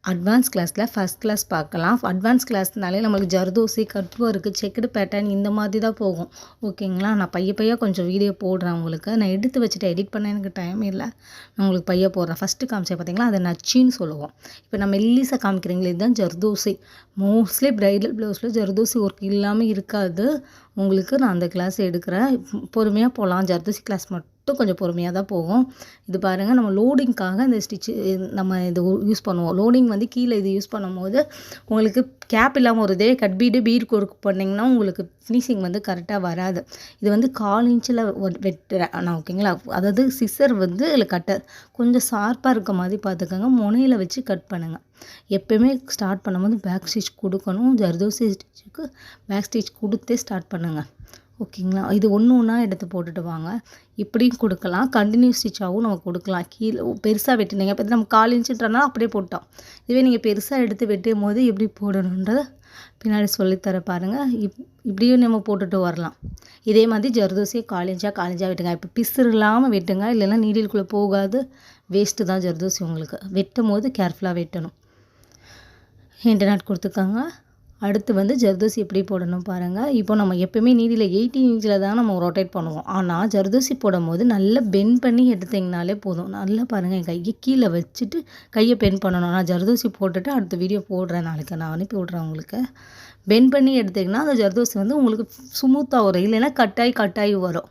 Advance கிளாஸில் first class பார்க்கலாம். Advance கிளாஸ்னாலே நம்மளுக்கு zardozi, cut work, checked pattern இந்த மாதிரி தான் போகும். ஓகேங்களா? நான் பைய கொஞ்சம் வீடியோ போடுறேன் உங்களுக்கு. நான் எடுத்து வச்சுட்டு எடிட் பண்ண எனக்கு டைம் இல்லை. நான் உங்களுக்கு பைய போடுறேன். ஃபஸ்ட்டு காமிச்சேன் பார்த்தீங்களா, அதை நச்சின்னு சொல்லுவோம். இப்போ நான் மெல்லிசா காமிக்கிறீங்களே, இதுதான் ஜர்தோசி. மோஸ்ட்லி ப்ரைடல் ப்ளவுஸில் ஜர்தோசி ஒர்க் இல்லாமல் இருக்காது. உங்களுக்கு நான் அந்த கிளாஸ் எடுக்கிறேன். பொறுமையாக போகலாம். ஜர்தோசி கிளாஸ் மட்டும் கொஞ்சம் பொறுமையாக தான் போகும். இது பாருங்கள், நம்ம லோடிங்க்காக இந்த ஸ்டிச்சு நம்ம இது யூஸ் பண்ணுவோம். லோடிங் வந்து கீழே இது யூஸ் பண்ணும்போது உங்களுக்கு கேப் இல்லாமல் ஒரு இதே கட் பீடு ஒர்க் பண்ணிங்கன்னா உங்களுக்கு ஃபினிஷிங் வந்து கரெக்டாக வராது. இது வந்து 1/4 இன்ச்சில் வெட்டுறேன் நான். ஓகேங்களா? அதாவது சிசர் வந்து இதில் கட்டர் கொஞ்சம் ஷார்ப்பாக இருக்க மாதிரி பார்த்துக்கோங்க. முனையில் வச்சு கட் பண்ணுங்கள். எப்போயுமே ஸ்டார்ட் பண்ணும்போது பேக் ஸ்டிச் கொடுக்கணும். ஜர்தோசி ஸ்டிச்சுக்கு பேக் ஸ்டிச் கொடுத்தே ஸ்டார்ட் பண்ணுங்கள். ஓகேங்களா? இது ஒன்று ஒன்றா எடுத்து போட்டுட்டு வாங்க. இப்படியும் கொடுக்கலாம். கண்டினியூ ஸ்டிச்சாகவும் நம்ம கொடுக்கலாம். கீழே பெருசாக வெட்டினீங்க இப்போ நம்ம 1/4 இன்ச்சுன்றனால அப்படியே போட்டோம். இதுவே நீங்கள் பெருசாக எடுத்து வெட்டும் போது எப்படி போடணுன்றதை பின்னாடி சொல்லித்தர பாருங்கள். இப்படியும் நம்ம போட்டுட்டு வரலாம். இதே மாதிரி ஜர்தோசியை 1/4 இன்ச்சாக வெட்டுங்க. இப்போ பிசுறு இல்லாமல் வெட்டுங்க, இல்லைன்னா நீடிலுக்குள்ளே போகாது. வேஸ்ட்டு தான் ஜர்தோசி உங்களுக்கு. வெட்டும் போது கேர்ஃபுல்லாக வெட்டணும். ஹேண்ட் நாட் கொடுத்துக்கோங்க. அடுத்து வந்து ஜர்தோசி எப்படி போடணும் பாருங்கள். இப்போ நம்ம எப்போயுமே நீடியில் 18 இன்ச்சில் தான் நம்ம ரொட்டேட் பண்ணுவோம். ஆனால் ஜர்தோசி போடும்போது நல்லா பெண்ட் பண்ணி எடுத்திங்கனாலே போதும். நல்லா பாருங்கள், என் கையை கீழே வச்சுட்டு கையை பெண்ட் பண்ணணும். நான் ஜர்தோசி போட்டுட்டு அடுத்த வீடியோ போடுறேன். நாளைக்கு நான் அனுப்பி விட்றேன் உங்களுக்கு. பெண்ட் பண்ணி எடுத்திங்கன்னா அந்த ஜர்தோசி வந்து உங்களுக்கு ஸ்மூத்தாக வரும். இல்லைன்னா கட்டாயி வரும்.